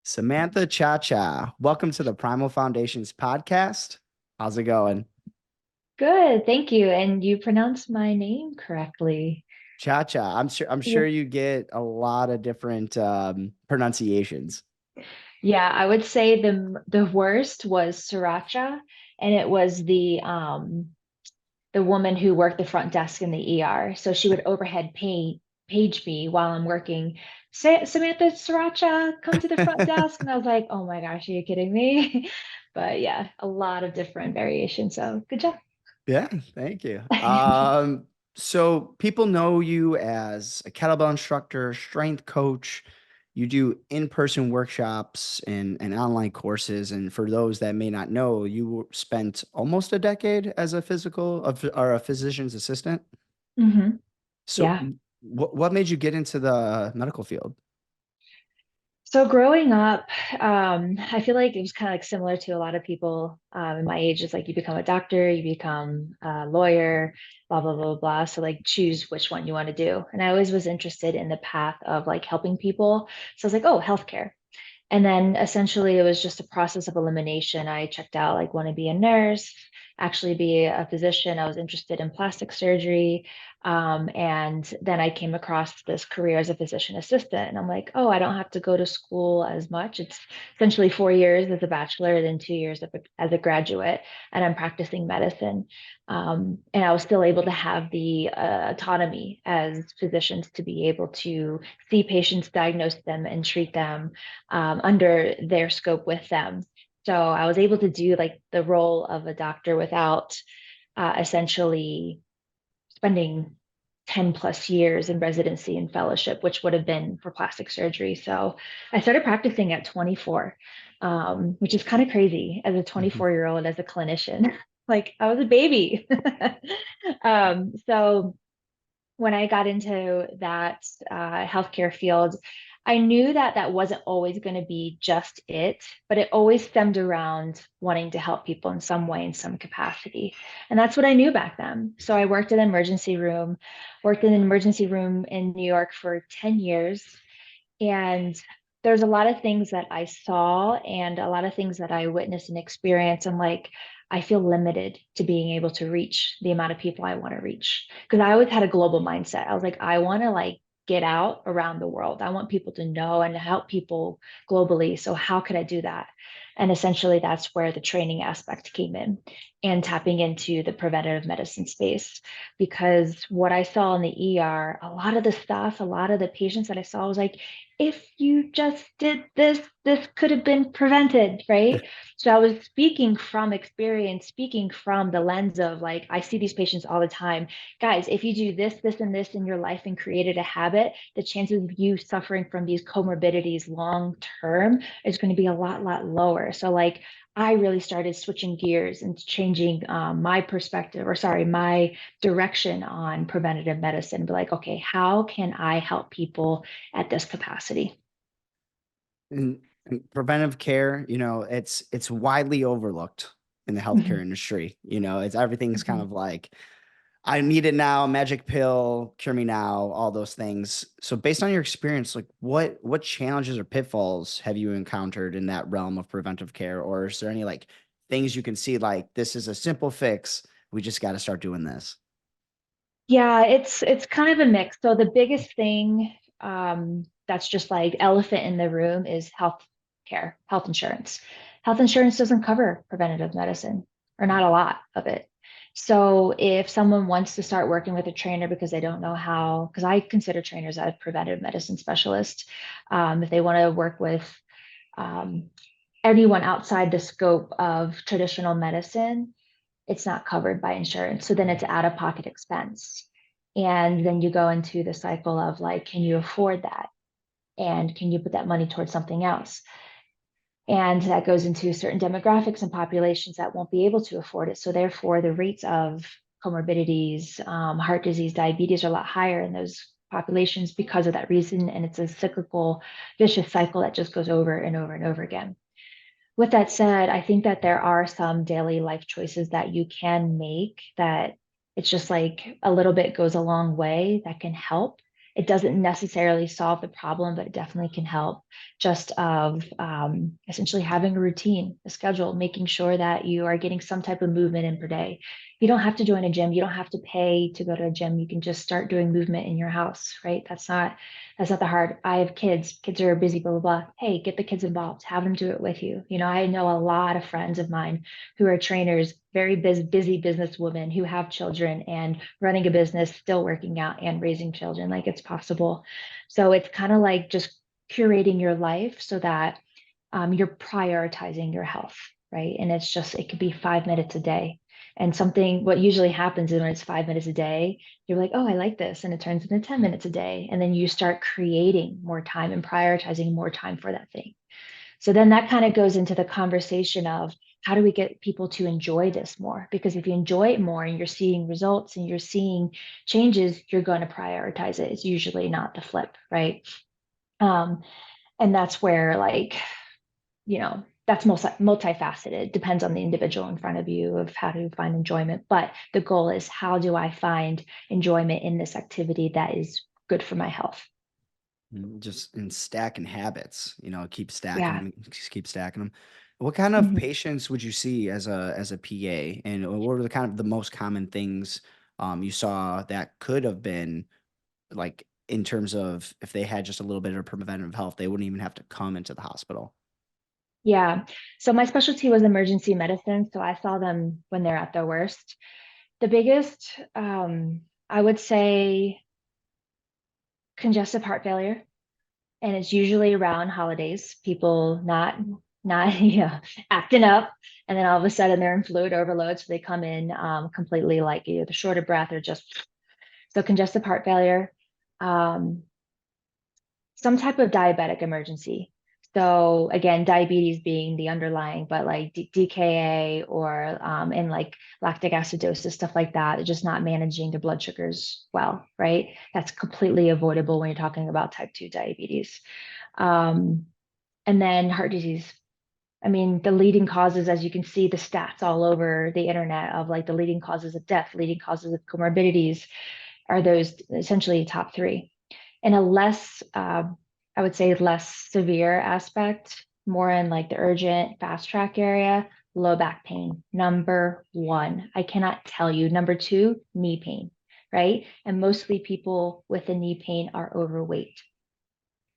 Samantha Ciaccia, welcome to the Primal Foundations Podcast. How's it going? Good, thank you. And you pronounced my name correctly. Ciaccia, I'm sure Yeah. you get a lot of different pronunciations. Yeah, I would say the worst was Sriracha, and it was the woman who worked the front desk in the ER. So she would overhead page me while I'm working. Say, Samantha Sriracha, come to the front desk. And I was like, oh my gosh, are you kidding me? But yeah, a lot of different variations. So good job. Yeah, thank you. So people know you as a kettlebell instructor, strength coach. You do in-person workshops and online courses. And for those that may not know, you spent almost a decade as a or a physician's assistant. hmm So Yeah. what made you get into the medical field? So growing up, I feel like it was kind of like similar to a lot of people in my age. It's like you become a doctor, you become a lawyer, blah, blah, blah, blah. So like choose which one you want to do. And I always was interested in the path of like helping people. So I was like, oh, healthcare. And then essentially it was just a process of elimination. I checked out like want to be a nurse, actually be a physician. I was interested in plastic surgery. And then I came across this career as a physician assistant. And I'm like, oh, I don't have to go to school as much. It's essentially 4 years as a bachelor, then 2 years as a graduate, and I'm practicing medicine. And I was still able to have the autonomy as physicians to be able to see patients, diagnose them, and treat them under their scope with them. So I was able to do like the role of a doctor without essentially spending 10 plus years in residency and fellowship, which would have been for plastic surgery. So I started practicing at 24, which is kind of crazy as a Mhm. 24-year-old as a clinician. Like I was a baby. So when I got into that healthcare field, I knew that that wasn't always going to be just it, but it always stemmed around wanting to help people in some way, in some capacity. And that's what I knew back then. So I worked in an emergency room, worked in an emergency room in New York for 10 years. And there's a lot of things that I saw and a lot of things that I witnessed and experienced. And like, I feel limited to being able to reach the amount of people I want to reach. Because I always had a global mindset. I was like, I want to like get out around the world. I want people to know and to help people globally. So how could I do that? And essentially that's where the training aspect came in and tapping into the preventative medicine space. Because what I saw in the ER, a lot of the stuff, a lot of the patients that I saw was like, if you just did this, this could have been prevented, right? So I was speaking from experience, speaking from the lens of like, I see these patients all the time. Guys, if you do this, this, and this in your life and created a habit, the chances of you suffering from these comorbidities long term is going to be a lot lower. So, like, I really started switching gears and changing my perspective, or sorry, my direction on preventative medicine. Be like, okay, how can I help people at this capacity? And preventive care, it's widely overlooked in the healthcare Mhm, industry. It's everything's kind mhm. of like, I need it now, magic pill, cure me now, all those things. So based on your experience, like what challenges or pitfalls have you encountered in that realm of preventive care? Or is there any like things you can see like this is a simple fix? We just got to start doing this. Yeah, it's kind of a mix. So the biggest thing that's just like elephant in the room is health care, health insurance. Health insurance doesn't cover preventative medicine, or not a lot of it. So if someone wants to start working with a trainer because they don't know how, because I consider trainers as preventive medicine specialists, if they want to work with um, anyone outside the scope of traditional medicine, it's not covered by insurance. So then it's out of pocket expense. And then you go into the cycle of like, can you afford that? And can you put that money towards something else? And that goes into certain demographics and populations that won't be able to afford it. So therefore, the rates of comorbidities, heart disease, diabetes are a lot higher in those populations because of that reason. And it's a cyclical, vicious cycle that just goes over and over and over again. With that said, I think that there are some daily life choices that you can make that it's just like a little bit goes a long way that can help. It doesn't necessarily solve the problem, but it definitely can help. Just of essentially having a routine, a schedule, making sure that you are getting some type of movement in per day. You don't have to join a gym. You don't have to pay to go to a gym. You can just start doing movement in your house, right? That's not the hard. I have kids. Kids are busy, blah, blah, blah. Hey, get the kids involved. Have them do it with you. You know, I know a lot of friends of mine who are trainers, very busy business women who have children and running a business, still working out and raising children. Like it's possible. So it's kind of like just curating your life so that you're prioritizing your health, right? And it's just, it could be 5 minutes a day. And something, what usually happens is when it's 5 minutes a day, you're like, oh, I like this. And it turns into 10 minutes a day. And then you start creating more time and prioritizing more time for that thing. So then that kind of goes into the conversation of how do we get people to enjoy this more? Because if you enjoy it more and you're seeing results and you're seeing changes, you're going to prioritize it. It's usually not the flip, right? Um, and that's where like that's multifaceted, depends on the individual in front of you of how to find enjoyment, but the goal is how do I find enjoyment in this activity that is good for my health. Just in stacking habits, keep stacking Yeah. them, just keep stacking them. What kind of Mhm. patients would you see as a PA, and what were the kind of the most common things you saw that could have been like in terms of if they had just a little bit of preventive health, they wouldn't even have to come into the hospital. Yeah. So my specialty was emergency medicine, so I saw them when they're at their worst. The biggest, I would say, congestive heart failure, and it's usually around holidays, people not acting up, and then all of a sudden they're in fluid overload, so they come in completely like either short of breath or just so congestive heart failure, um, some type of diabetic emergency. So again, diabetes being the underlying, but like DKA or and like lactic acidosis, stuff like that, just not managing their blood sugars well, right? That's completely avoidable when you're talking about type 2 diabetes. Um, and then heart disease. I mean, the leading causes, as you can see, the stats all over the internet of like the leading causes of death, leading causes of comorbidities are those essentially top three. In a less, I would say, less severe aspect, more in like the urgent fast track area, low back pain, number one. I cannot tell you. Number two, knee pain, right? And mostly people with a knee pain are overweight.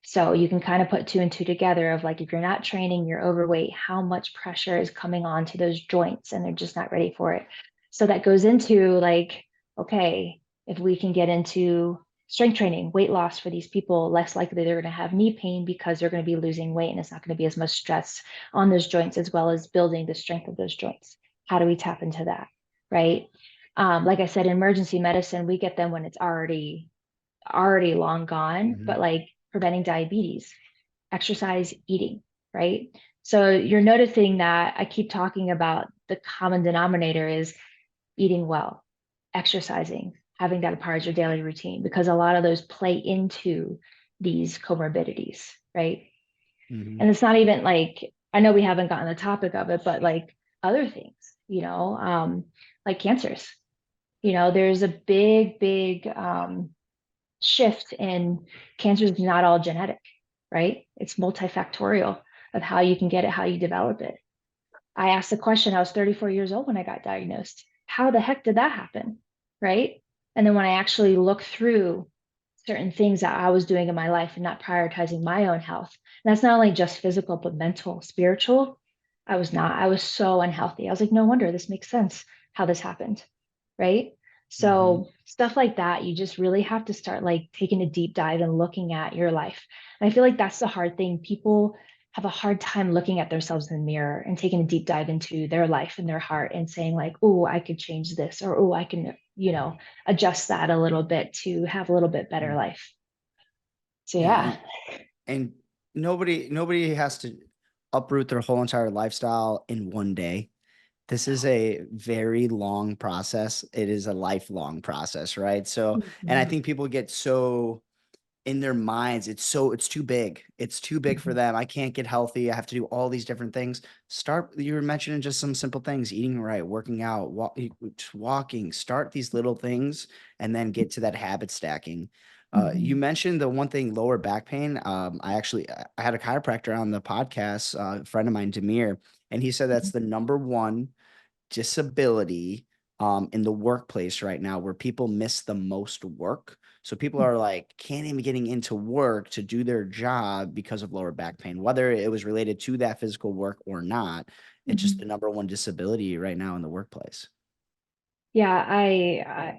So you can kind of put two and two together of like, if you're not training, you're overweight, how much pressure is coming on to those joints and they're just not ready for it. So that goes into like, okay, if we can get into strength training, weight loss for these people, less likely they're going to have knee pain because they're going to be losing weight and it's not going to be as much stress on those joints as well as building the strength of those joints. How do we tap into that? Right. Like I said, in emergency medicine, we get them when it's already long gone, Hmm. but like preventing diabetes, exercise, eating, right? So you're noticing that I keep talking about the common denominator is eating well, exercising, having that a part of your daily routine, because a lot of those play into these comorbidities, right? Hmm. And it's not even like, I know we haven't gotten the topic of it, but like other things, like cancers. There's a big shift in cancer is not all genetic, right? It's multifactorial of how you can get it, how you develop it. I asked the question, I was 34 years old when I got diagnosed. How the heck did that happen? Right. And then when I actually looked through certain things that I was doing in my life and not prioritizing my own health, and that's not only just physical, but mental, spiritual, I was so unhealthy. I was like, no wonder this makes sense how this happened. Right. Hmm. So stuff like that, you just really have to start like taking a deep dive and looking at your life. And I feel like that's the hard thing. People have a hard time looking at themselves in the mirror and taking a deep dive into their life and their heart and saying like, oh, I could change this or oh, I can, adjust that a little bit to have a little bit better life. So Yeah, yeah. and nobody has to uproot their whole entire lifestyle in one day. This is a very long process. It is a lifelong process, right? So, and I Mhm. think people get so in their minds, it's too big. It's too big for Mhm. them. I can't get healthy. I have to do all these different things. Start, you were mentioning just some simple things, eating right, working out, walking, start these little things and then get to that habit stacking. You Mhm. mentioned the one thing, lower back pain. I had a chiropractor on the podcast, a friend of mine, Demir, and he said that's the number one disability in the workplace right now where people miss the most work. So people are like, can't even getting into work to do their job because of lower back pain, whether it was related to that physical work or not. It's just the Mhm. number one disability right now in the workplace. Yeah,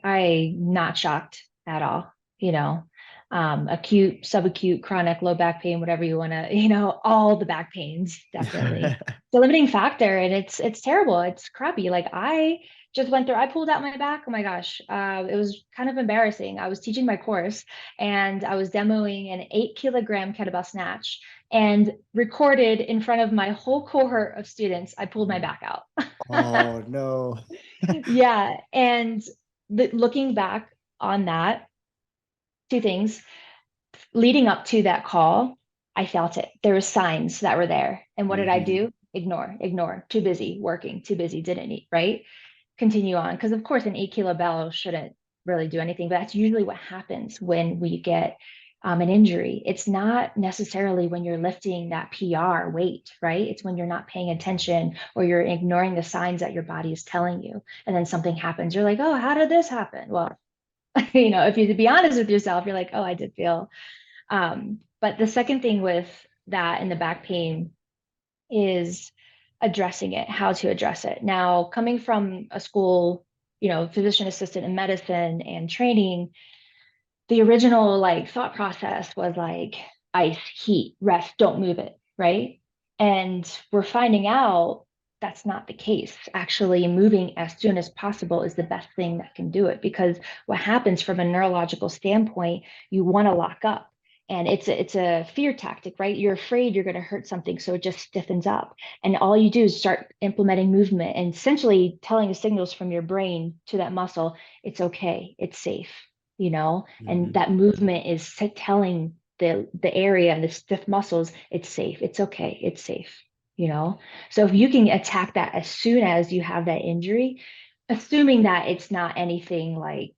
I not shocked at all. You know, acute, subacute, chronic, low back pain, whatever you want to, all the back pains, definitely. The limiting factor, and it's terrible. It's crappy. Like I just went through, I pulled out my back. Oh my gosh. It was kind of embarrassing. I was teaching my course and I was demoing an 8 kilogram kettlebell snatch and recorded in front of my whole cohort of students. I pulled my back out. Oh no. Yeah. And looking back on that, two things leading up to that call, I felt it. There were signs that were there. And what did I Hmm. do? Ignore, ignore. Too busy working, too busy, didn't eat, right? Continue on. Because, of course, an 8 kilo bell shouldn't really do anything, but that's usually what happens when we get an injury. It's not necessarily when you're lifting that PR weight, right? It's when you're not paying attention or you're ignoring the signs that your body is telling you. And then something happens. You're like, oh, how did this happen? Well, if you to be honest with yourself, you're like, oh, I did feel. But the second thing with that and the back pain is addressing it, how to address it. Now, coming from a school, physician assistant in medicine and training, the original like thought process was like ice, heat, rest, don't move it, right? And we're finding out that's not the case. Actually, moving as soon as possible is the best thing that can do it because what happens from a neurological standpoint, you want to lock up. And it's a fear tactic, right? You're afraid you're going to hurt something, so it just stiffens up. And all you do is start implementing movement and essentially telling the signals from your brain to that muscle, it's okay, it's safe, and Hmm. that movement is telling the area and the stiff muscles it's safe, it's okay, it's safe, so if you can attack that as soon as you have that injury, assuming that it's not anything like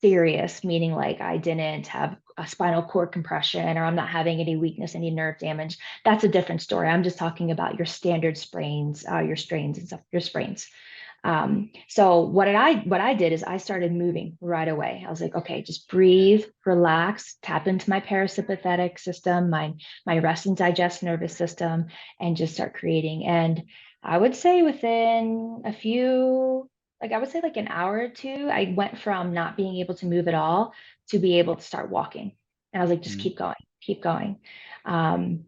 serious, meaning like I didn't have a spinal cord compression or I'm not having any weakness, any nerve damage, that's a different story. I'm just talking about your standard sprains, your strains and stuff, your sprains. So what I did is I started moving right away. I was like, okay, just breathe, relax, tap into my parasympathetic system, my rest and digest nervous system, and just start creating. And I would say within a few, like I would say like an hour or two, I went from not being able to move at all to be able to start walking. And I was like, just keep going, keep going. Um,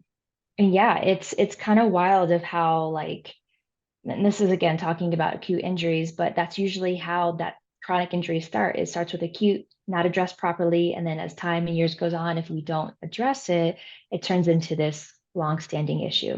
and yeah, it's kind of wild of how like and this is again talking about acute injuries, but that's usually how that chronic injuries start. It starts with acute, not addressed properly, and then as time and years goes on, if we don't address it, it turns into this long-standing issue.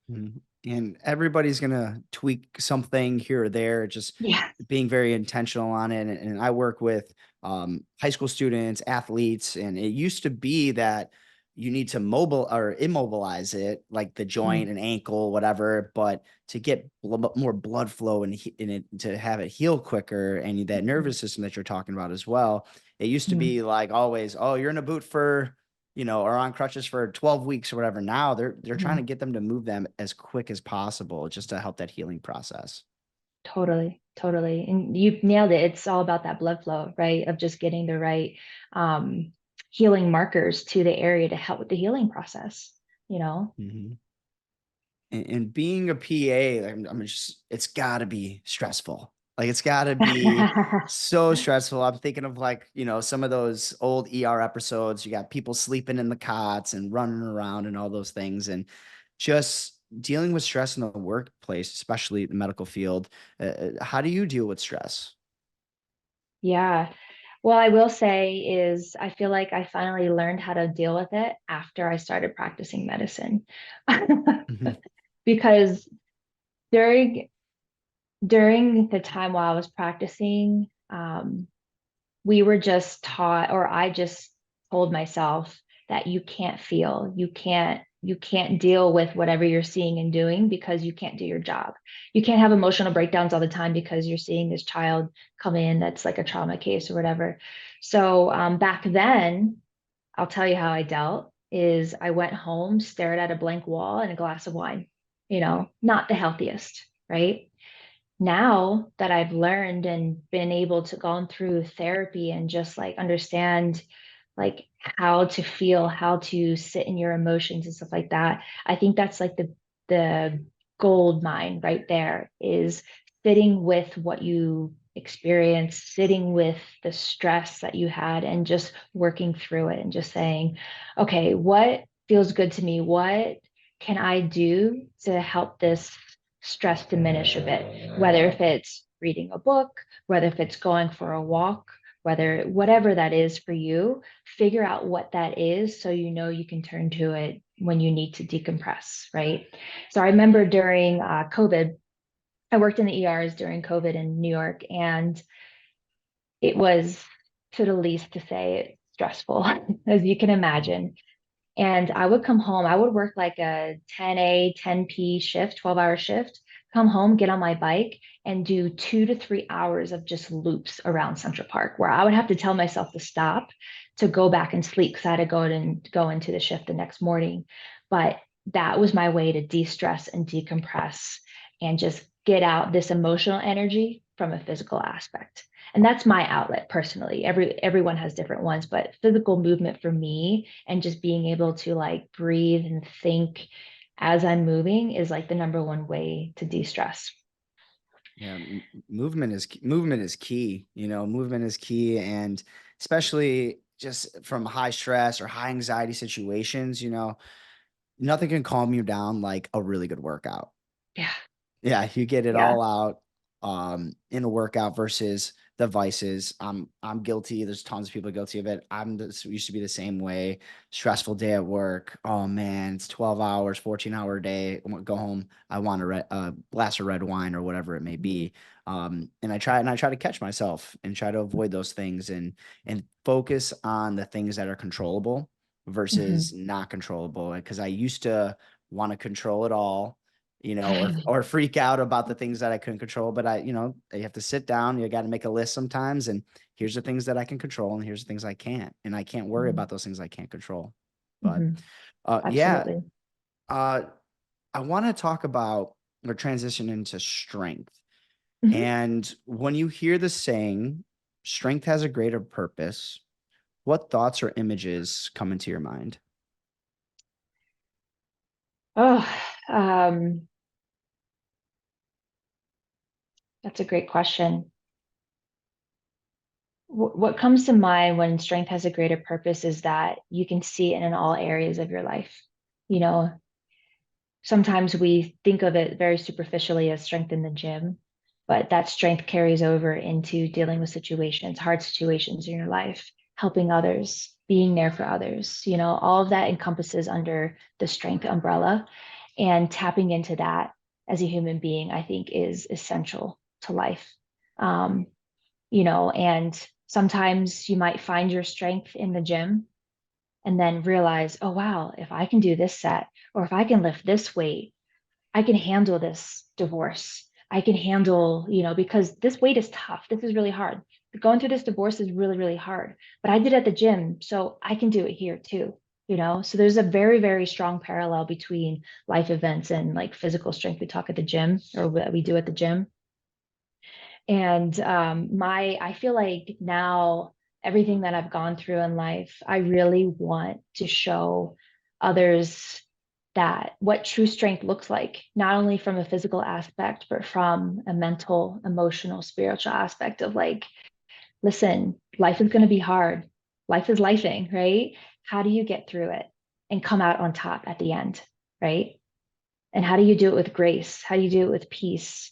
Mhm. And everybody's gonna tweak something here or there, just Yeah. being very intentional on it. And I work with high school students, athletes, and it used to be that you need to mobile or immobilize it, like the joint Mm-hmm. and ankle, whatever. But to get more blood flow and in it to have it heal quicker, and that nervous system that you're talking about as well, it used to Mm-hmm. be like always, oh, you're in a boot for or on crutches for 12 weeks or whatever. Now they're trying Mm-hmm. to get them to move them as quick as possible just to help that healing process. Totally, totally. And you nailed it. It's all about that blood flow, right? Of just getting the right um, healing markers to the area to help with the healing process, you know? Mhm. And being a PA, I'm just, it's got to be stressful. Like it's got to be so stressful. I'm thinking of like, some of those old ER episodes. You got people sleeping in the cots and running around and all those things. And just dealing with stress in the workplace, especially the medical field. How do you deal with stress? Yeah. Well, I will say is I feel like I finally learned how to deal with it after I started practicing medicine. Mhm. Because during during the time while I was practicing, we were just taught, or I just told myself that you can't feel, you can't you can't deal with whatever you're seeing and doing because you can't do your job. You can't have emotional breakdowns all the time because you're seeing this child come in that's like a trauma case or whatever. So back then, I'll tell you how I dealt is I went home, stared at a blank wall and a glass of wine, not the healthiest, right? Now that I've learned and been able to go through therapy and just like understand like how to feel, how to sit in your emotions and stuff like that, I think that's like the gold mine right there is sitting with what you experienced, sitting with the stress that you had and just working through it and just saying, okay, what feels good to me? What can I do to help this stress diminish a bit? Whether if it's reading a book, whether if it's going for a walk, whether whatever that is for you, figure out what that is so you know you can turn to it when you need to decompress, right? So I remember during COVID, I worked in the ERs during COVID in New York, and it was, to the least to say, stressful, as you can imagine. And I would come home, I would work like a 10A, 10P shift, 12-hour shift, come home, get on my bike, and do 2 to 3 hours of just loops around Central Park, where I would have to tell myself to stop to go back and sleep because I had to go into the shift the next morning. But that was my way to de-stress and decompress and just get out this emotional energy from a physical aspect. And that's my outlet personally. Everyone has different ones, but physical movement for me and just being able to like breathe and think as I'm moving is like the number one way to de-stress. Yeah, movement is key. Movement is key, and especially just from high stress or high anxiety situations, nothing can calm you down like a really good workout. Yeah. Yeah, you get it Yeah. all out in a workout versus the vices. I'm guilty. There's tons of people guilty of it. Used to be the same way. Stressful day at work. Oh man, it's 12 hours, 14-hour day. Go home. I want a glass of red wine or whatever it may be. And I try to catch myself and try to avoid those things and focus on the things that are controllable versus Mm-hmm. not controllable. Because I used to want to control it all, or freak out about the things that I couldn't control. But you have to sit down. You got to make a list sometimes. And here's the things that I can control, and here's the things I can't. And I can't worry Mm-hmm. about those things I can't control. But Mm-hmm. yeah, Absolutely. uh, I want to talk about or transition into strength. Mm-hmm. And when you hear the saying, strength has a greater purpose, what thoughts or images come into your mind? Oh, um, that's a great question. What comes to mind when strength has a greater purpose is that you can see it in all areas of your life. You know, sometimes we think of it very superficially as strength in the gym, but that strength carries over into dealing with situations, hard situations in your life, helping others, being there for others. All of that encompasses under the strength umbrella. And tapping into that as a human being, I think, is essential to life. Um, and sometimes you might find your strength in the gym and then realize, oh, wow, if I can do this set, or if I can lift this weight, I can handle this divorce. I can handle, because this weight is tough. This is really hard. Going through this divorce is really, really hard. But I did it at the gym, so I can do it here too. So there's a very, very strong parallel between life events and like physical strength we talk at the gym or what we do at the gym. And I feel like now everything that I've gone through in life, I really want to show others that what true strength looks like, not only from a physical aspect, but from a mental, emotional, spiritual aspect of like, listen, life is going to be hard. Life is lifing, right? How do you get through it and come out on top at the end, right? And how do you do it with grace? How do you do it with peace?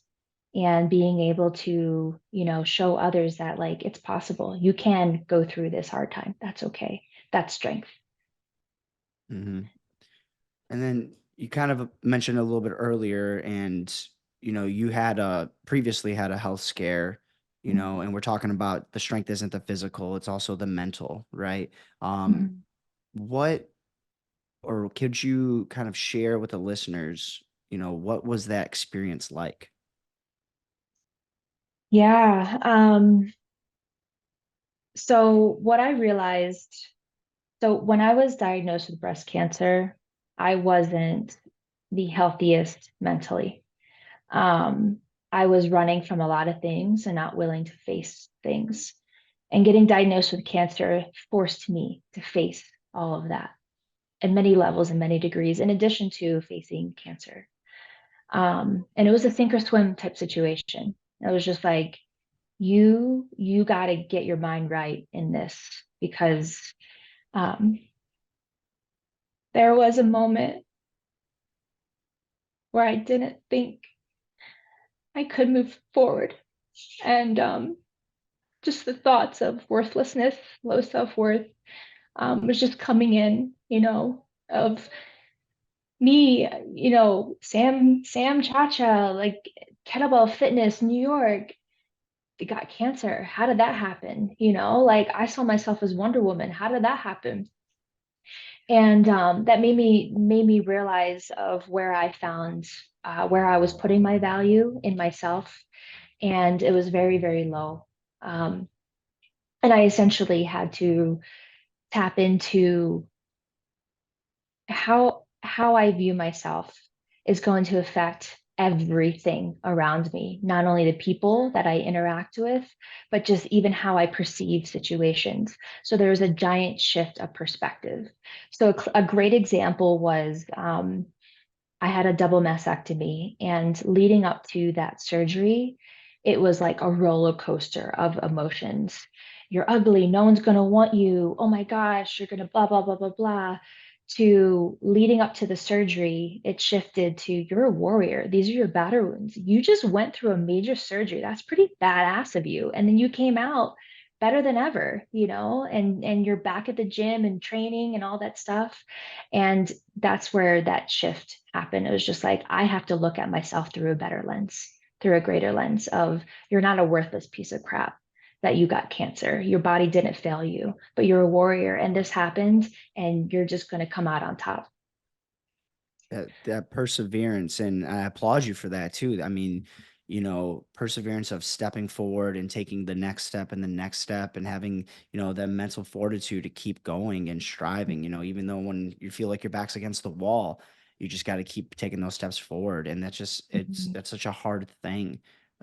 And being able to, show others that like it's possible. You can go through this hard time. That's okay. That's strength. Hmm. And then you kind of mentioned a little bit earlier, and you had previously had a health scare, and we're talking about the strength isn't the physical, it's also the mental, right? Um, Mhm. what or could you kind of share with the listeners, what was that experience like? Yeah. So what I realized, so when I was diagnosed with breast cancer, I wasn't the healthiest mentally. Um, I was running from a lot of things and not willing to face things. And getting diagnosed with cancer forced me to face all of that at many levels and many degrees, in addition to facing cancer. And it was a sink or swim type situation. It was just like, you got to get your mind right in this because um, there was a moment where I didn't think I could move forward. And just the thoughts of worthlessness, low self-worth, was just coming in, of me, Sam Ciaccia, like Kettlebell Fitness, New York, got cancer. How did that happen? Like I saw myself as Wonder Woman. How did that happen? And that made me realize of where I found where I was putting my value in myself, and it was very, very low. Um, and I essentially had to tap into how I view myself is going to affect everything around me, not only the people that I interact with, but just even how I perceive situations. So there was a giant shift of perspective. So a great example was I had a double mastectomy, and leading up to that surgery, it was like a roller coaster of emotions. You're ugly, no one's going to want you. Oh my gosh, you're going to blah, blah, blah, blah, blah. To leading up to the surgery, it shifted to you're a warrior. These are your battle wounds. You just went through a major surgery. That's pretty badass of you. And then you came out better than ever, and you're back at the gym and training and all that stuff. And that's where that shift happened. It was just like, I have to look at myself through a better lens, through a greater lens of you're not a worthless piece of crap that you got cancer. Your body didn't fail you, but you're a warrior and this happened and you're just going to come out on top. That perseverance, and I applaud you for that too. I mean, perseverance of stepping forward and taking the next step and the next step and having, that mental fortitude to keep going and striving, even though when you feel like your back's against the wall, you just got to keep taking those steps forward. And Mhm. that's such a hard thing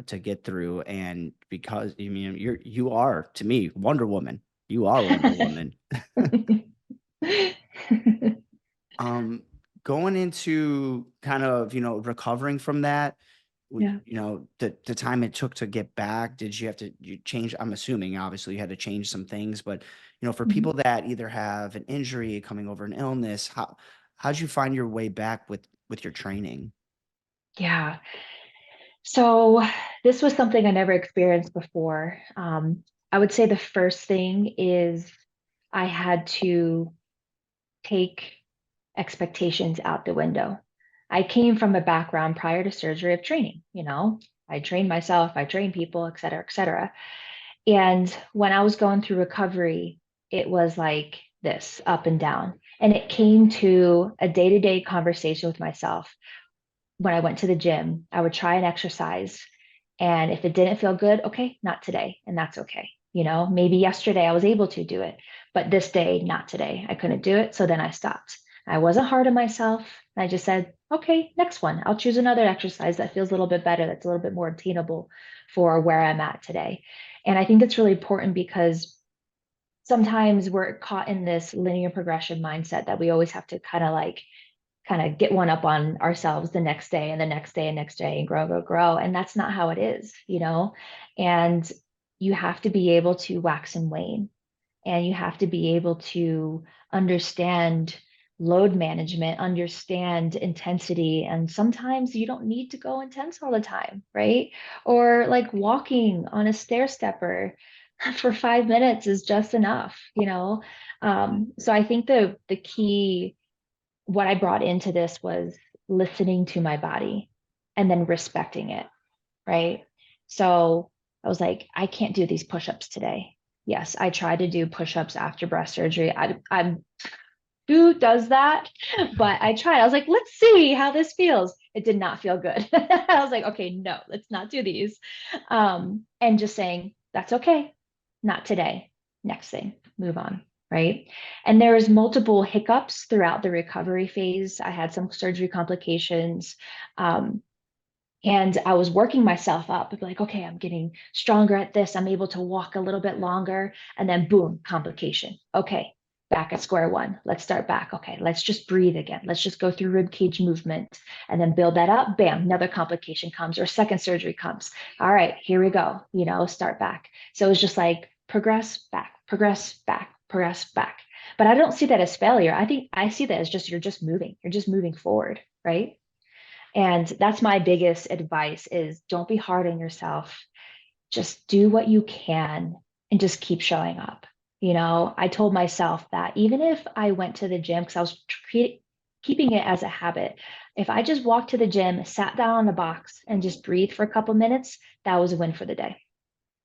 to get through. And because I mean, you are to me Wonder Woman. You are Wonder Woman. Um, Going into kind of, recovering from that, Yeah. the time it took to get back, did you change? I'm assuming obviously you had to change some things, but for Mhm. people that either have an injury coming over an illness, how'd you find your way back with your training? Yeah. So this was something I never experienced before. I would say the first thing is I had to take expectations out the window. I came from a background prior to surgery of training, I trained myself, I trained people, et cetera, et cetera. And when I was going through recovery, it was like this up and down. And it came to a day-to-day conversation with myself. When I went to the gym, I would try and exercise. And if it didn't feel good, okay, not today. And that's okay. Maybe yesterday I was able to do it, but this day, not today. I couldn't do it. So then I stopped. I wasn't hard on myself. I just said, okay, next one. I'll choose another exercise that feels a little bit better, that's a little bit more obtainable for where I'm at today. And I think that's really important because sometimes we're caught in this linear progression mindset that we always have to kind of get one up on ourselves the next day and the next day and next day and grow, grow, grow. And that's not how it is. And you have to be able to wax and wane, and you have to be able to understand load management, understand intensity. And sometimes you don't need to go intense all the time, right? Or like walking on a stair stepper for 5 minutes is just enough. So I think the key, what I brought into this was listening to my body and then respecting it, right? So I was like, I can't do these push-ups today. Yes, I tried to do push-ups after breast surgery. I'm who does that? But I tried. I was like, let's see how this feels. It did not feel good. I was like, okay, no, let's not do these. And just saying, that's okay. Not today. Next thing, move on. Right. And there was multiple hiccups throughout the recovery phase. I had some surgery complications. Um, and I was working myself up, like, okay, I'm getting stronger at this. I'm able to walk a little bit longer. And then boom, complication. Okay, back at square one. Let's start back. Okay, let's just breathe again. Let's just go through rib cage movement and then build that up. Bam, another complication comes or second surgery comes. All right, here we go. Start back. So it was just like progress back, progress back, progress back. But I don't see that as failure. I think I see that as just you're just moving. You're just moving forward, right? And that's my biggest advice is don't be hard on yourself. Just do what you can and just keep showing up. I told myself that even if I went to the gym, because I was keeping it as a habit, if I just walked to the gym, sat down on a box and just breathed for a couple minutes, that was a win for the day,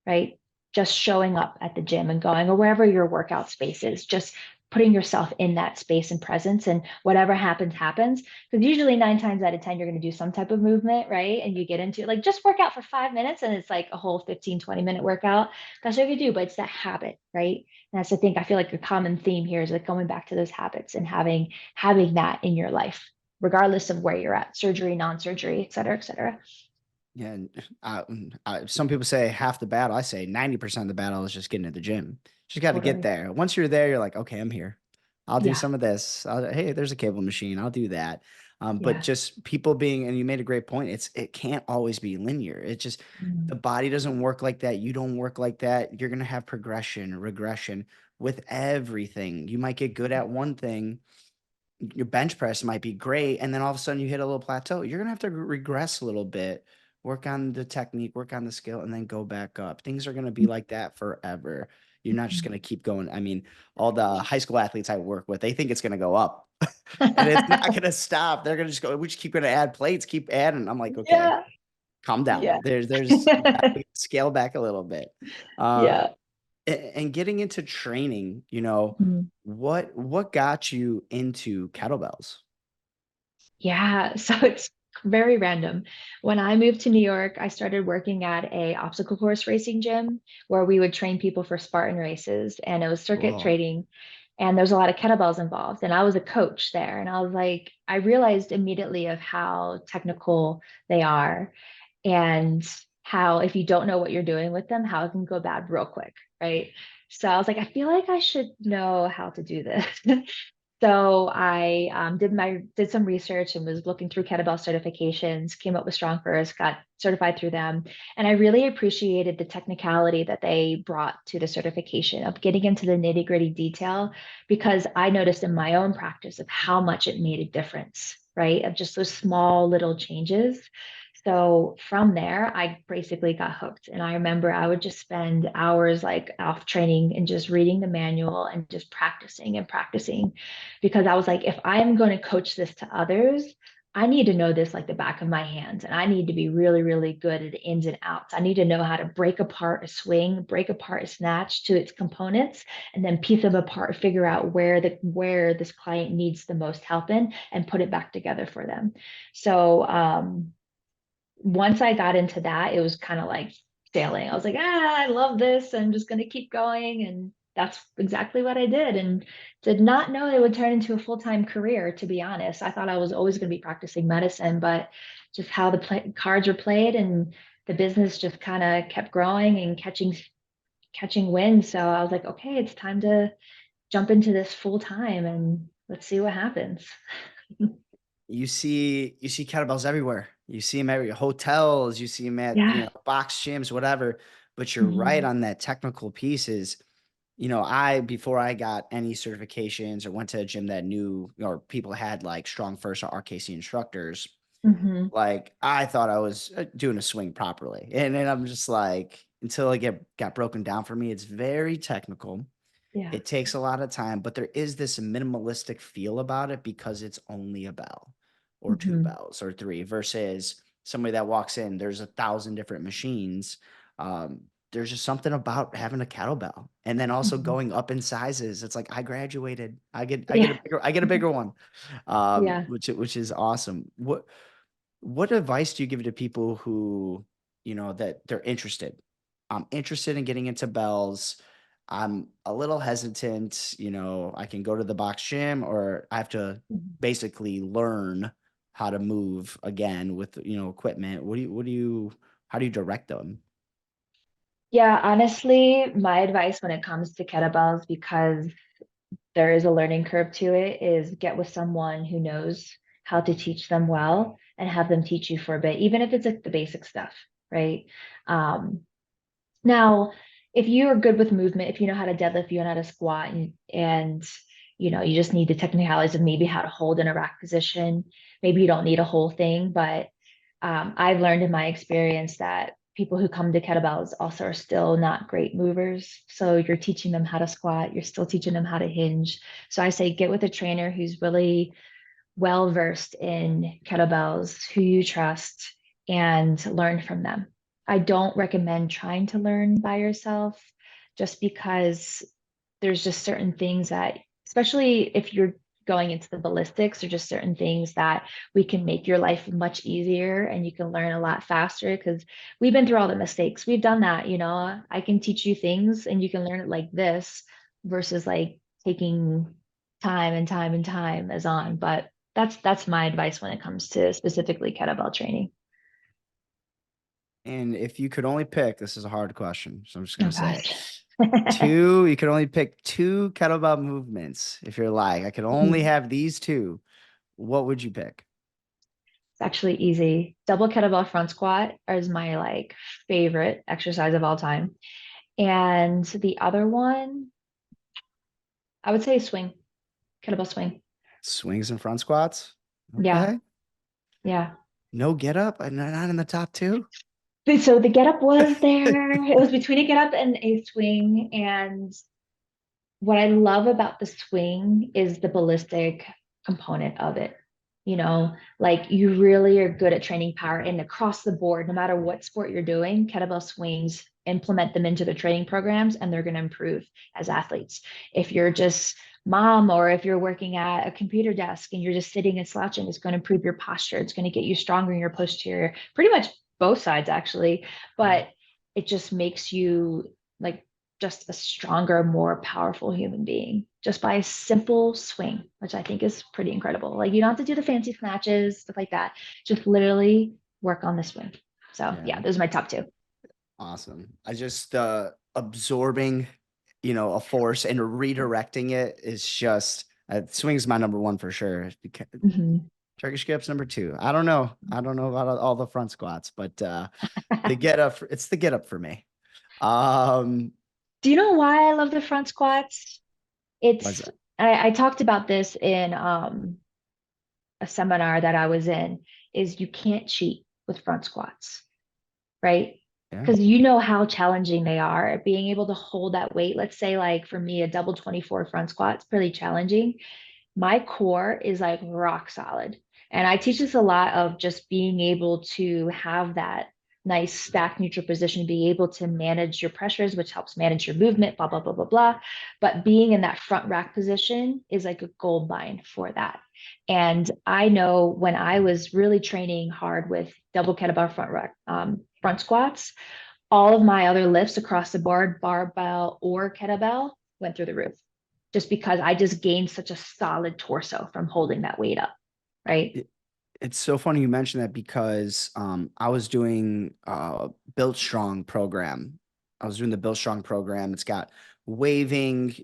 right? Just showing up at the gym and going or wherever your workout space is, just putting yourself in that space and presence, and whatever happens, happens. Because usually 9 times out of 10, you're going to do some type of movement, right? And you get into like just work out for 5 minutes and it's like a whole 15, 20-minute workout. That's what you do, but it's that habit, right? And that's the thing. I feel like a common theme here is like going back to those habits and having that in your life, regardless of where you're at, surgery, non-surgery, et cetera, et cetera. Yeah, and some people say half the battle. I say 90% of the battle is just getting to the gym. Just got to get Totally. there. Once you're there, you're like, okay, I'm here. I'll do Yeah. some of this. Hey, there's a cable machine. I'll do that. But Yeah. just people being, and you made a great point. It can't always be linear. It just the Mm. body doesn't work like that. You don't work like that. You're gonna have progression, regression with everything. You might get good at one thing, your bench press might be great, and then all of a sudden you hit a little plateau. You're gonna have to regress a little bit, work on the technique, work on the skill, and then go back up. Things are gonna be like that forever. You're not just Mhm. gonna keep going. I mean, all the high school athletes I work with, they think it's gonna go up, and it's not gonna stop. They're gonna just go. We just keep gonna add plates, keep adding. I'm like, okay, Yeah. calm down. Yeah. There's you gotta scale back a little bit. Um, Yeah. and getting into training, Mhm. what got you into kettlebells? Yeah. So it's very random. When I moved to New York, I started working at a obstacle course racing gym where we would train people for Spartan races, and it was circuit Cool. training. And there's a lot of kettlebells involved. And I was a coach there. And I was like, I realized immediately of how technical they are and how if you don't know what you're doing with them, how it can go bad real quick, right? So I was like, I feel like I should know how to do this. So I did some research and was looking through kettlebell certifications, came up with Strong First, got certified through them, and I really appreciated the technicality that they brought to the certification of getting into the nitty gritty detail because I noticed in my own practice of how much it made a difference, right? Of just those small little changes. So from there, I basically got hooked. And I remember I would just spend hours like off training and just reading the manual and just practicing and practicing because I was like, if I am going to coach this to others, I need to know this like the back of my hands. And I need to be really, really good at the ins and outs. I need to know how to break apart a swing, break apart a snatch to its components, and then piece them apart, figure out where this client needs the most help in and put it back together for them. So once I got into that, it was kind of like sailing. I was like, I love this. I'm just going to keep going. And that's exactly what I did. And did not know it would turn into a full-time career, to be honest. I thought I was always going to be practicing medicine, but just how the cards were played and the business just kind of kept growing and catching wind. So I was like, okay, it's time to jump into this full time and let's see what happens. You see kettlebells everywhere. You see them every hotels, you see them at, Yeah. box gyms, whatever. But you're right Mhm. on that technical piece is, I before I got any certifications or went to a gym that knew or people had like strong first or RKC instructors, Mhm. like I thought I was doing a swing properly. And then I'm just like, until it got broken down for me, it's very technical. Yeah. It takes a lot of time, but there is this minimalistic feel about it because it's only a bell or two Mhm. bells or three versus somebody that walks in, there's 1,000 different machines. there's just something about having a kettlebell, and then also Mhm. going up in sizes. It's like I graduated. Yeah. I get a bigger one, Yeah. which is awesome. What advice do you give to people who, that they're interested? I'm interested in getting into bells. I'm a little hesitant, I can go to the box gym, or I have to Mhm. basically learn how to move again with, equipment. How do you direct them? Yeah, honestly, my advice when it comes to kettlebells, because there is a learning curve to it, is get with someone who knows how to teach them well and have them teach you for a bit, even if it's like the basic stuff, right? Um, Now, if you are good with movement, if you know how to deadlift, you know how to squat, and you just need the technicalities of maybe how to hold in a rack position. Maybe you don't need a whole thing, but I've learned in my experience that people who come to kettlebells also are still not great movers. So you're teaching them how to squat, you're still teaching them how to hinge. So I say get with a trainer who's really well versed in kettlebells, who you trust, and learn from them. I don't recommend trying to learn by yourself just because there's just certain things that, especially if you're going into the ballistics, are just certain things that we can make your life much easier and you can learn a lot faster because we've been through all the mistakes. We've done that, I can teach you things and you can learn it like this versus like taking time and time and time as on. But that's my advice when it comes to specifically kettlebell training. And if you could only pick, this is a hard question, so I'm just Oh gonna say it. gosh. You could only pick two kettlebell movements. If you're like, I could only Mhm. have these two, what would you pick? It's actually easy. Double kettlebell front squat is my like favorite exercise of all time. And the other one, I would say swing, kettlebell swing. Swings and front squats? Yeah, Okay. yeah. No get up and not in the top two? So the get up was there. It was between a get up and a swing. And what I love about the swing is the ballistic component of it. Like you really are good at training power and across the board, no matter what sport you're doing, kettlebell swings, implement them into the training programs and they're going to improve as athletes. If you're just mom or if you're working at a computer desk and you're just sitting and slouching, it's going to improve your posture. It's going to get you stronger in your posterior, pretty much both sides actually, but it just makes you like just a stronger, more powerful human being just by a simple swing, which I think is pretty incredible. Like you don't have to do the fancy snatches, stuff like that. Just literally work on the swing. So Yeah, yeah, those are my top two. awesome. I just absorbing, a force and redirecting it is just swings my number one for sure. Mhm. Turkish skips number two. I don't know. I don't know about all the front squats, but the get up, it's the get up for me. Um, Do you know why I love the front squats? was It's that? I talked about this in a seminar that I was in, is you can't cheat with front squats, right? Yeah. Because you know how challenging they are. Being able to hold that weight, let's say, like for me, a double 24 front squat is pretty challenging. My core is like rock solid. And I teach this a lot of just being able to have that nice stack neutral position, be able to manage your pressures, which helps manage your movement, blah, blah, blah, blah, blah. But being in that front rack position is like a gold mine for that. And I know when I was really training hard with double kettlebell front rack, front squats, all of my other lifts across the board, barbell or kettlebell, went through the roof just because I just gained such a solid torso from holding that weight up. Right. It, it's so funny you mentioned that because I was doing Built Strong program. I was doing the Built Strong program. It's got waving,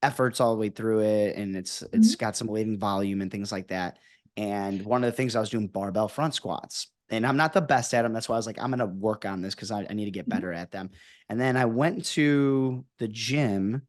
efforts all the way through it, and it's Mhm. got some waving volume and things like that. And one of the things I was doing barbell front squats. And I'm not the best at them. That's why I was like, I'm gonna work on this because I need to get Mhm. better at them. And then I went to the gym,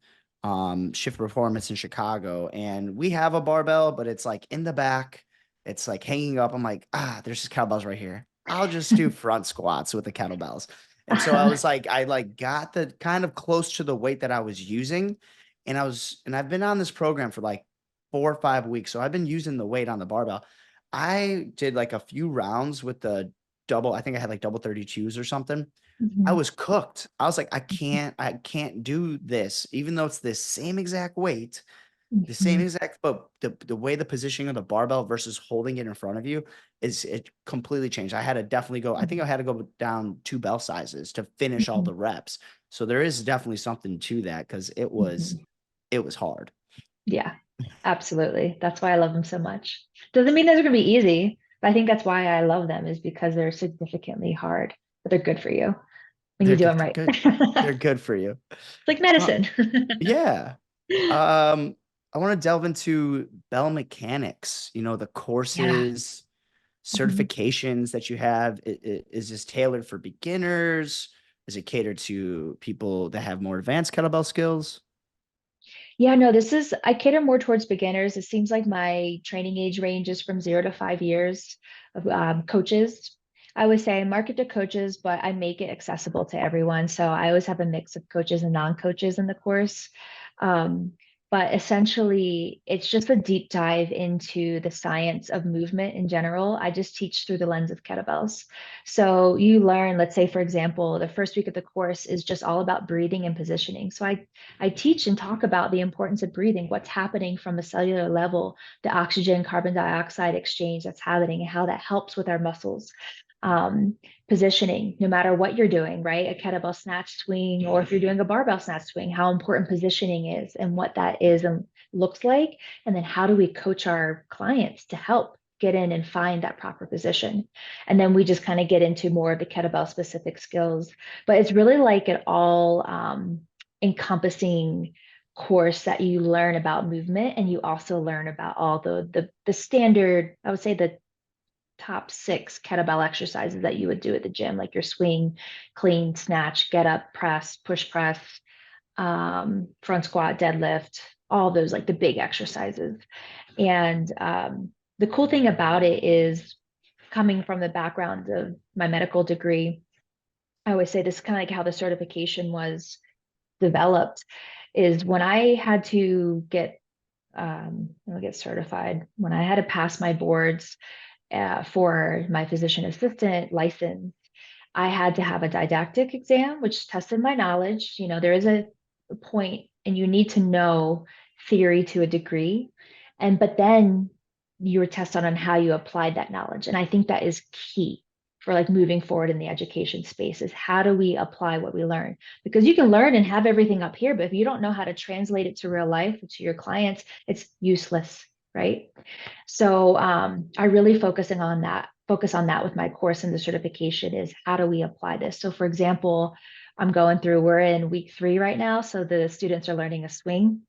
Shift Performance in Chicago, and we have a barbell, but it's like in the back, it's like hanging up. I'm like, there's just kettlebells right here. I'll just do front squats with the kettlebells. And so I was like, I like got the kind of close to the weight that I was using. And I've been on this program for like 4 or 5 weeks. So I've been using the weight on the barbell. I did like a few rounds with the I think I had like double 32s or something. I Mhm. was cooked. I was like, I can't do this, even though it's the same exact weight, the same Mhm. exact, but the way the positioning of the barbell versus holding it in front of you it completely changed. I had to definitely go, I think I Mhm. had to go down 2 bell sizes to finish all Mhm. the reps. So there is definitely something to that because Mhm. it was hard. Yeah, absolutely. That's why I love them so much. Doesn't mean those are going to be easy, but I think that's why I love them is because they're significantly hard, but they're good for you when you do them They're right. good. They're It's good for you. like Uh, medicine. yeah. Um, I want to delve into bell mechanics, the Yeah. courses, Mhm. certifications that you have. Is this tailored for beginners? Is it catered to people that have more advanced kettlebell skills? Yeah, no, I cater more towards beginners. It seems like my training age range is from 0 to 5 years of coaches. I always say I market to coaches, but I make it accessible to everyone. So I always have a mix of coaches and non-coaches in the course. Um, but essentially, it's just a deep dive into the science of movement in general. I just teach through the lens of kettlebells. So you learn, let's say, for example, the first week of the course is just all about breathing and positioning. So I teach and talk about the importance of breathing, what's happening from a cellular level, the oxygen carbon dioxide exchange that's happening, and how that helps with our muscles. Um, Positioning, no matter what you're doing, right? A kettlebell snatch swing, or if you're doing a barbell snatch swing, how important positioning is and what that is and looks like. And then how do we coach our clients to help get in and find that proper position? And then we just kind of get into more of the kettlebell specific skills. But it's really like it all encompassing course that you learn about movement, and you also learn about all the standard, I would say the top 6 kettlebell exercises that you would do at the gym, like your swing, clean, snatch, get up, press, push press, front squat, deadlift, all those like the big exercises. And the cool thing about it is coming from the background of my medical degree, I always say this is kind of like how the certification was developed is when I had to get certified, when I had to pass my boards for my physician assistant license, I had to have a didactic exam, which tested my knowledge. There is a point, and you need to know theory to a degree, but then you were tested on how you applied that knowledge, and I think that is key for like moving forward in the education space is how do we apply what we learn, because you can learn and have everything up here, but if you don't know how to translate it to real life or to your clients, it's useless, right? So I really focus on that with my course and the certification is how do we apply this? So for example, we're in week 3 right now. So the students are learning a swing,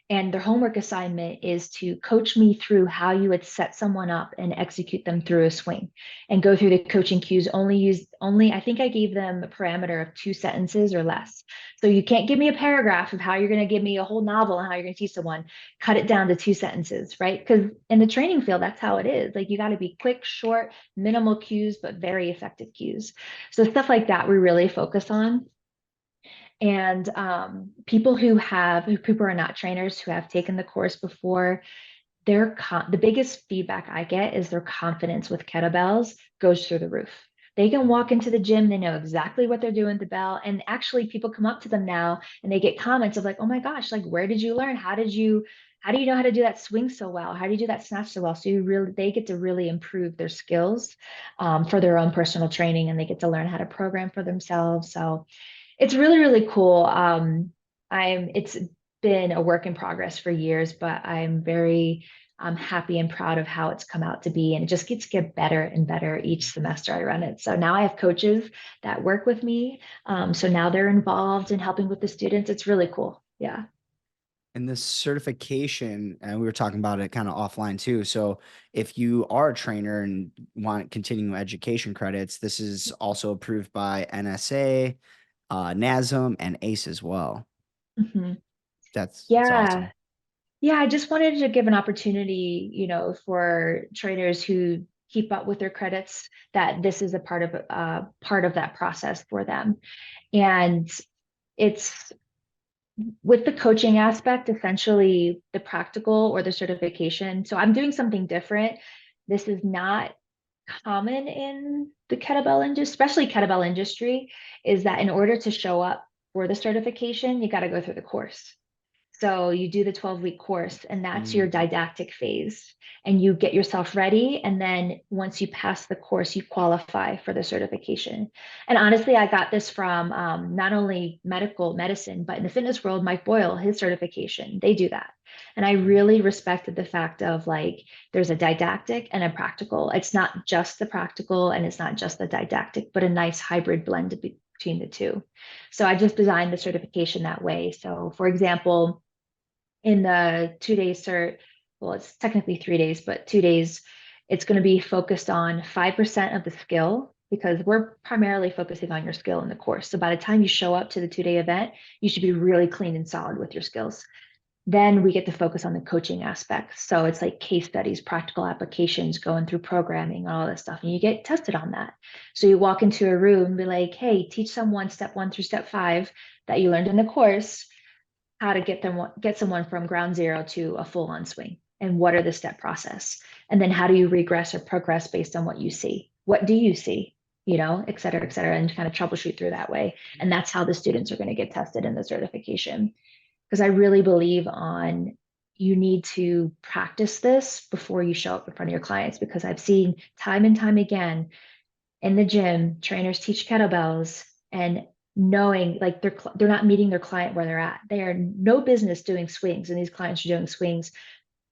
and their homework assignment is to coach me through how you would set someone up and execute them through a swing and go through the coaching cues. I think I gave them a parameter of 2 sentences or less. So you can't give me a paragraph of how you're going to give me a whole novel and how you're going to teach someone. Cut it down to 2 sentences, right? Because in the training field, that's how it is. Like you got to be quick, short, minimal cues, but very effective cues. So stuff like that we really focus on. And people who are not trainers who have taken the course before, the biggest feedback I get is their confidence with kettlebells goes through the roof. They can walk into the gym, they know exactly what they're doing with the bell. And actually, people come up to them now and they get comments of like, "Oh my gosh, like where did you learn? How do you know how to do that swing so well? How do you do that snatch so well?" So they get to really improve their skills for their own personal training, and they get to learn how to program for themselves. So it's really, really cool. It's been a work in progress for years, but I'm very happy and proud of how it's come out to be. And it just gets get better and better each semester I run it. So now I have coaches that work with me. So now they're involved in helping with the students. It's really cool. Yeah. And this certification, and we were talking about it kind of offline too. So if you are a trainer and want continuing education credits, this is also approved by NSA, NASM, and ACE as well. Mhm. That's Yeah. awesome. Yeah, I just wanted to give an opportunity, for trainers who keep up with their credits, that this is a part of that process for them. And it's with the coaching aspect, essentially the practical or the certification. So I'm doing something different. This is not common in the kettlebell industry, especially kettlebell industry, is that in order to show up for the certification, you got to go through the course. So you do the 12-week course, and that's your Mm. didactic phase. And you get yourself ready. And then once you pass the course, you qualify for the certification. And honestly, I got this from not only medical medicine, but in the fitness world, Mike Boyle, his certification, they do that. And I really respected the fact of like, there's a didactic and a practical. It's not just the practical and it's not just the didactic, but a nice hybrid blend between the two. So I just designed the certification that way. So, for example, in the 2 day cert, well, it's technically 3 days, but 2 days, it's going to be focused on 5% of the skill because we're primarily focusing on your skill in the course. So by the time you show up to the 2 day event, you should be really clean and solid with your skills. Then we get to focus on the coaching aspects. So it's like case studies, practical applications, going through programming, all this stuff. And you get tested on that. So you walk into a room and be like, hey, teach someone step 1 through step 5 that you learned in the course, how to get someone from ground zero to a full on swing, and what are the step process, and then how do you regress or progress based on what you see, what do you see, et cetera, and kind of troubleshoot through that way. And that's how the students are going to get tested in the certification, because I really believe on, you need to practice this before you show up in front of your clients, because I've seen time and time again in the gym, trainers teach kettlebells and knowing like they're not meeting their client where they're at. They are no business doing swings, and these clients are doing swings,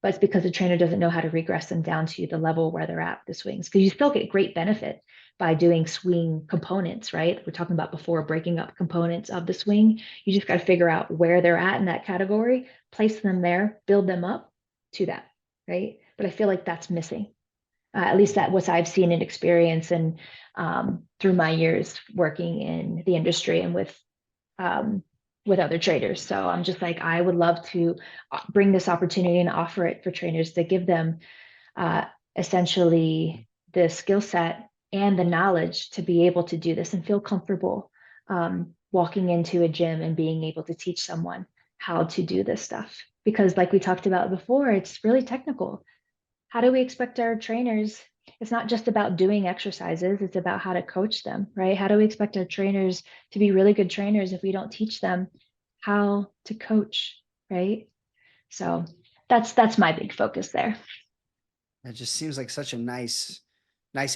but it's because the trainer doesn't know how to regress them down to the level where they're at with the swings. Because you still get great benefit by doing swing components, right? We're talking about before, breaking up components of the swing. You just got to figure out where they're at in that category, place them there, build them up to that, right? But I feel like that's missing. At least that what I've seen and experienced, and through my years working in the industry and um, with other traders. So I'm just like, I would love to bring this opportunity and offer it for trainers to give them uh, essentially the skill set and the knowledge to be able to do this and feel comfortable walking into a gym and being able to teach someone how to do this stuff. Because like we talked about before, it's really technical. How do we expect our trainers? It's not just about doing exercises, it's about how to coach them, right? How do we expect our trainers to be really good trainers if we don't teach them how to coach, right? So that's my big focus there. It just seems like such a nice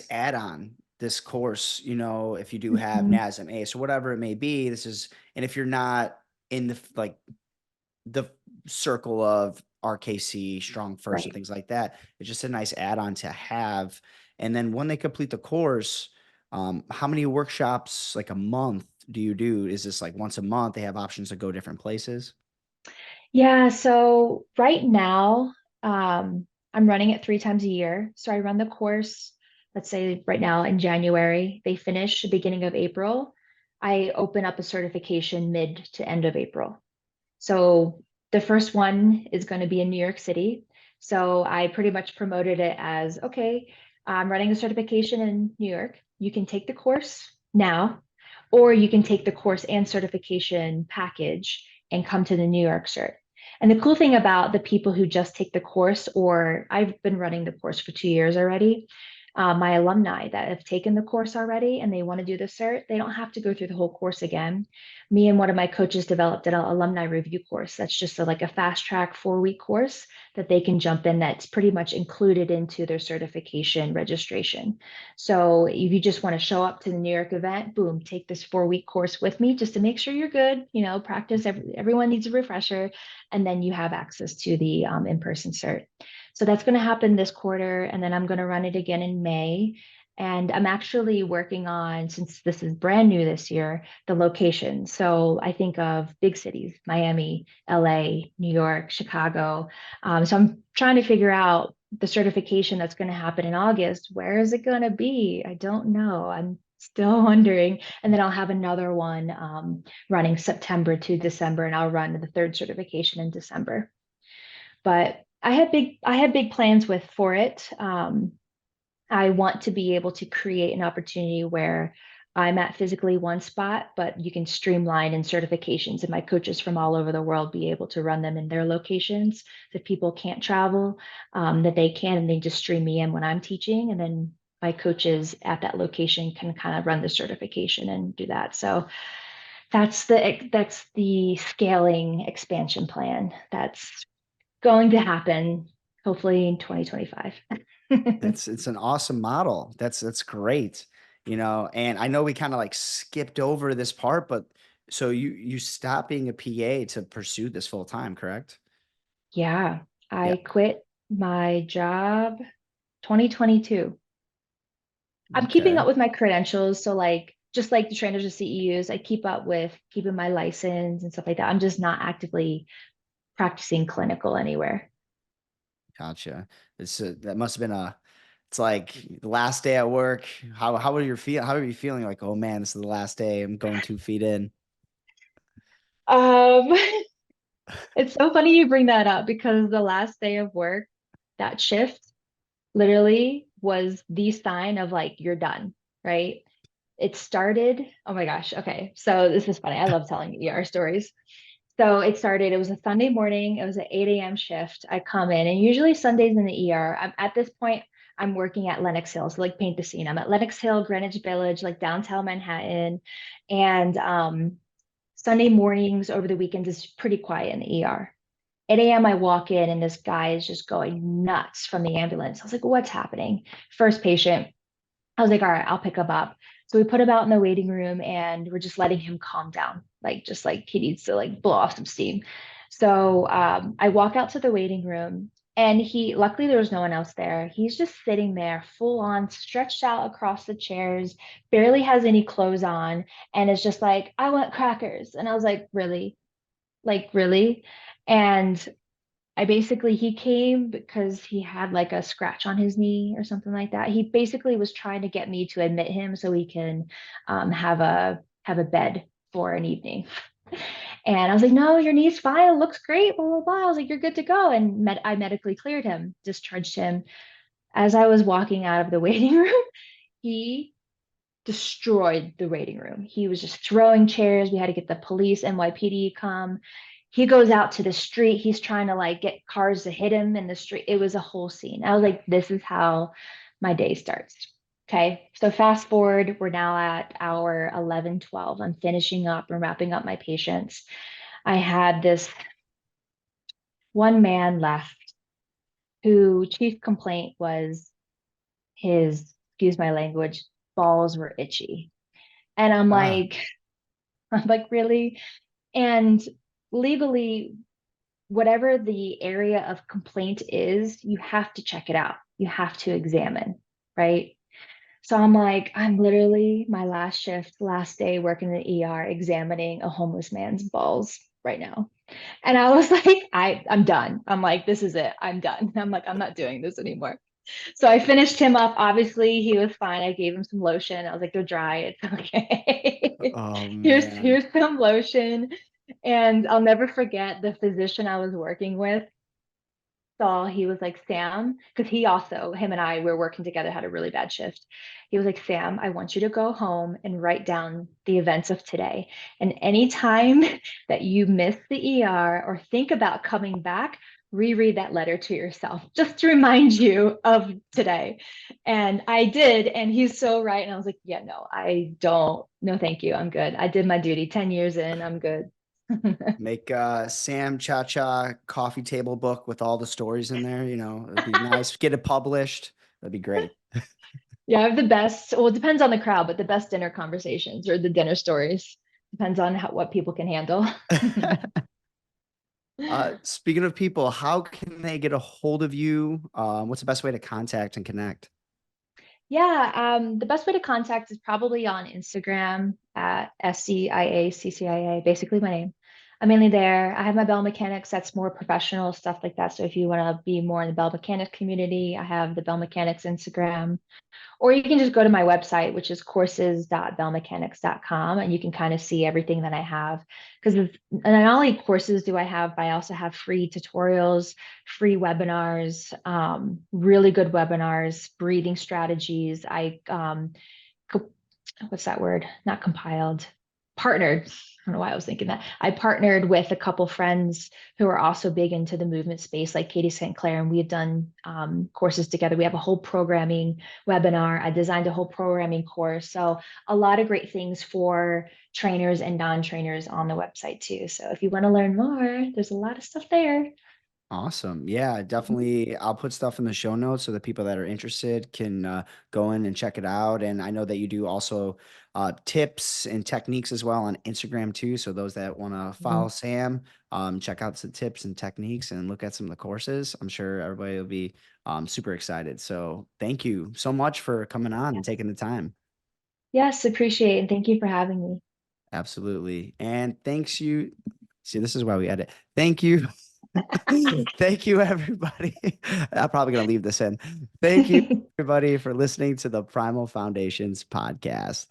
add-on, this course, if you do have Mhm. NASM ACE or whatever it may be. And if you're not in the circle of RKC, Strong First, and Right. things like that, it's just a nice add-on to have. And then when they complete the course, how many workshops, like a month, do you do? Is this like once a month? They have options to go different places? Yeah, so right now, I'm running it 3 times a year. So I run the course, let's say right now in January, they finish the beginning of April. I open up a certification mid to end of April. So the first one is going to be in New York City. So I pretty much promoted it as, okay, I'm running a certification in New York. You can take the course now, or you can take the course and certification package and come to the New York cert. And the cool thing about the people who just take the course, or I've been running the course for 2 years already, my alumni that have taken the course already and they want to do the cert, they don't have to go through the whole course again. Me and one of my coaches developed an alumni review course. That's just like a fast track 4 week course that they can jump in. That's pretty much included into their certification registration. So if you just want to show up to the New York event, boom, take this 4 week course with me just to make sure you're good. Practice. Everyone needs a refresher, and then you have access to the in-person cert. So that's going to happen this quarter, and then I'm going to run it again in May. And I'm actually working on, since this is brand new this year, the location. So I think of big cities, Miami, LA, New York, Chicago. So I'm trying to figure out the certification that's going to happen in August. Where is it going to be? I don't know. I'm still wondering. And then I'll have another one running September to December, and I'll run the third certification in December. But I had big plans with for it. I want to be able to create an opportunity where I'm at physically one spot, but you can streamline in certifications, and my coaches from all over the world be able to run them in their locations. If people can't travel, that they can, and they just stream me in when I'm teaching, and then my coaches at that location can kind of run the certification and do that. So that's the scaling expansion plan that's going to happen hopefully in 2025. It's an awesome model. That's great. And I know we kind of like skipped over this part, but so you stopped being a PA to pursue this full time, correct? Yeah, Yeah. I quit my job 2022. I'm keeping Okay. up with my credentials. So like just like the trainers and CEUs, I keep up with keeping my license and stuff like that. I'm just not actively practicing clinical anywhere. Gotcha. That must have been it's like the last day at work. How are you feel? How are you feeling? Like, oh man, this is the last day. I'm going 2 feet in. Um, it's so funny you bring that up because the last day of work, that shift literally was the sign of like you're done, right? It started, oh my gosh, okay. So this is funny. I love telling ER stories. So it was a Sunday morning. It was an 8 a.m. shift. I come in, and usually Sundays in the ER, I'm at this point, I'm working at Lenox Hill. So like paint the scene. I'm at Lenox Hill, Greenwich Village, like downtown Manhattan. And Sunday mornings over the weekends is pretty quiet in the ER. 8 a.m. I walk in and this guy is just going nuts from the ambulance. I was like, what's happening? First patient. I was like, all right, I'll pick him up. So we put him out in the waiting room and we're just letting him calm down, like just like he needs to like blow off some steam. So I walk out to the waiting room and luckily there was no one else there. He's just sitting there full on, stretched out across the chairs, barely has any clothes on, and is just like, I want crackers. And I was like, really? Like, really? And he came because he had like a scratch on his knee or something like that. He basically was trying to get me to admit him so he can have a bed for an evening. And I was like, no, your knee's fine. It looks great. Blah, blah, blah. I was like, you're good to go. And I medically cleared him, discharged him. As I was walking out of the waiting room, he destroyed the waiting room. He was just throwing chairs. We had to get the police, NYPD come. He goes out to the street. He's trying to like get cars to hit him in the street. It was a whole scene. I was like, this is how my day starts. Okay. So fast forward, we're now at hour 11, 12. I'm finishing up and wrapping up my patients. I had this one man left who chief complaint was his, excuse my language, balls were itchy. And Ah, I'm like, really? And legally, whatever the area of complaint is, you have to check it out. You have to examine, right? So I'm like, I'm literally my last shift, last day working in the ER, examining a homeless man's balls right now. And I was like, I'm done. I'm like, this is it. I'm done. I'm like, I'm not doing this anymore. So I finished him up. Obviously, he was fine. I gave him some lotion. I was like, they're dry. It's okay. oh here's man. here's some lotion. And I'll never forget the physician I was working with saw, he was like, Sam, because him and I were working together, had a really bad shift. He was like, Sam, I want you to go home and write down the events of today. And anytime that you miss the ER or think about coming back, reread that letter to yourself just to remind you of today. And I did. And he's so right. And I was like, yeah, no, I don't. No, thank you. I'm good. I did my duty 10 years in. I'm good. Make Sam Ciaccia coffee table book with all the stories in there. It'd be nice. Get it published. That'd be great. Yeah, I have the best, well, it depends on the crowd, but the best dinner conversations or the dinner stories. Depends on what people can handle. Speaking of people, how can they get a hold of you? What's the best way to contact and connect? Yeah, the best way to contact is probably on Instagram at SCIACCIA, basically my name. I'm mainly there. I have my Bell Mechanics, that's more professional stuff like that. So if you want to be more in the Bell Mechanics community, I have the Bell Mechanics Instagram. Or you can just go to my website, which is courses.bellmechanics.com, and you can kind of see everything that I have. Because not only courses do I have, but I also have free tutorials, free webinars, really good webinars, breathing strategies. What's that word? Not compiled. partnered. I don't know why I was thinking that. I partnered with a couple friends who are also big into the movement space, like Katie St. Clair, and we had done courses together. We have a whole programming webinar. I designed a whole programming course. So a lot of great things for trainers and non-trainers on the website too. So if you want to learn more, there's a lot of stuff there. Awesome. Yeah, definitely. I'll put stuff in the show notes so the people that are interested can go in and check it out. And I know that you do also tips and techniques as well on Instagram too. So those that want to follow Mhm. Sam, check out some tips and techniques and look at some of the courses. I'm sure everybody will be super excited. So thank you so much for coming on and taking the time. Yes, appreciate it. And thank you for having me. Absolutely. And thanks you. See, this is why we edit. Thank you. Thank you, everybody. I'm probably going to leave this in. Thank you, everybody, for listening to the Primal Foundations podcast.